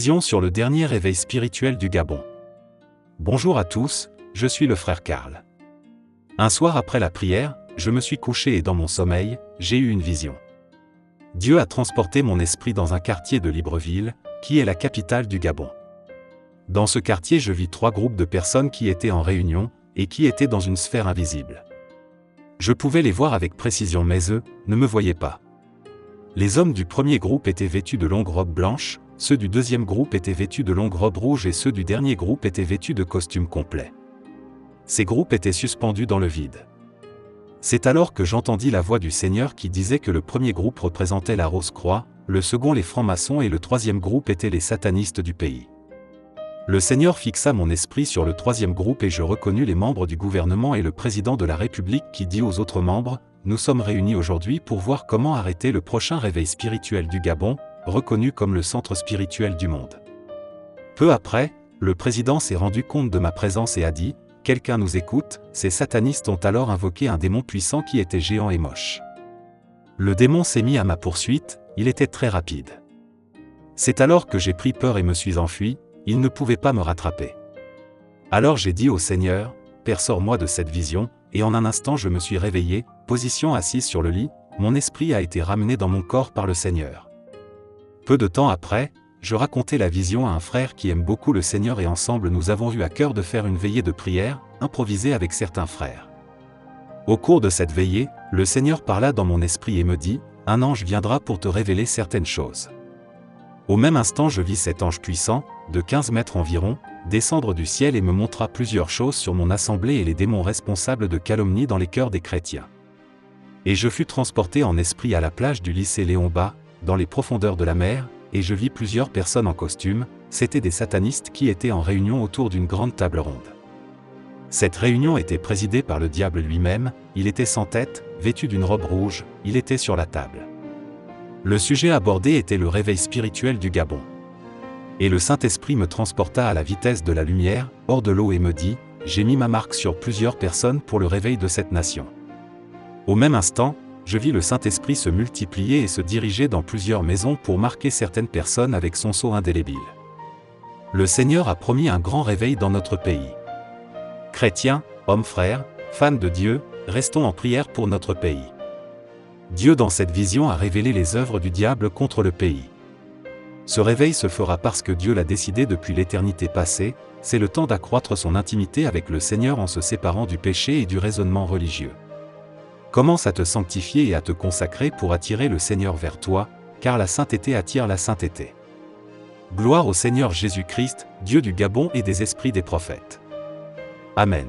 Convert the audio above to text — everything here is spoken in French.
Vision sur le dernier réveil spirituel du Gabon. Bonjour à tous, je suis le frère Karl. Un soir après la prière, je me suis couché et dans mon sommeil, j'ai eu une vision. Dieu a transporté mon esprit dans un quartier de Libreville, qui est la capitale du Gabon. Dans ce quartier, je vis 3 groupes de personnes qui étaient en réunion, et qui étaient dans une sphère invisible. Je pouvais les voir avec précision mais eux, ne me voyaient pas. Les hommes du premier groupe étaient vêtus de longues robes blanches, ceux du deuxième groupe étaient vêtus de longues robes rouges et ceux du dernier groupe étaient vêtus de costumes complets. Ces groupes étaient suspendus dans le vide. C'est alors que j'entendis la voix du Seigneur qui disait que le premier groupe représentait la Rose-Croix, le second les francs-maçons et le troisième groupe était les satanistes du pays. Le Seigneur fixa mon esprit sur le troisième groupe et je reconnus les membres du gouvernement et le président de la République qui dit aux autres membres « Nous sommes réunis aujourd'hui pour voir comment arrêter le prochain réveil spirituel du Gabon, reconnu comme le centre spirituel du monde. » Peu après, le président s'est rendu compte de ma présence et a dit « Quelqu'un nous écoute ?» Ces satanistes ont alors invoqué un démon puissant qui était géant et moche. Le démon s'est mis à ma poursuite, il était très rapide. C'est alors que j'ai pris peur et me suis enfui, il ne pouvait pas me rattraper. Alors j'ai dit au Seigneur « Père, sors-moi de cette vision », et en un instant je me suis réveillé, position assise sur le lit, mon esprit a été ramené dans mon corps par le Seigneur. Peu de temps après, je racontais la vision à un frère qui aime beaucoup le Seigneur et ensemble nous avons eu à cœur de faire une veillée de prière, improvisée avec certains frères. Au cours de cette veillée, le Seigneur parla dans mon esprit et me dit « Un ange viendra pour te révéler certaines choses. » Au même instant je vis cet ange puissant, de 15 mètres environ, descendre du ciel et me montra plusieurs choses sur mon assemblée et les démons responsables de calomnie dans les cœurs des chrétiens. Et je fus transporté en esprit à la plage du lycée Léon Bas, dans les profondeurs de la mer, et je vis plusieurs personnes en costume, c'étaient des satanistes qui étaient en réunion autour d'une grande table ronde. Cette réunion était présidée par le diable lui-même, il était sans tête, vêtu d'une robe rouge, il était sur la table. Le sujet abordé était le réveil spirituel du Gabon. Et le Saint-Esprit me transporta à la vitesse de la lumière, hors de l'eau et me dit « J'ai mis ma marque sur plusieurs personnes pour le réveil de cette nation. » Au même instant, je vis le Saint-Esprit se multiplier et se diriger dans plusieurs maisons pour marquer certaines personnes avec son sceau indélébile. Le Seigneur a promis un grand réveil dans notre pays. Chrétiens, hommes frères, fans de Dieu, restons en prière pour notre pays. Dieu dans cette vision a révélé les œuvres du diable contre le pays. Ce réveil se fera parce que Dieu l'a décidé depuis l'éternité passée, c'est le temps d'accroître son intimité avec le Seigneur en se séparant du péché et du raisonnement religieux. Commence à te sanctifier et à te consacrer pour attirer le Seigneur vers toi, car la sainteté attire la sainteté. Gloire au Seigneur Jésus-Christ, Dieu du Gabon et des esprits des prophètes. Amen.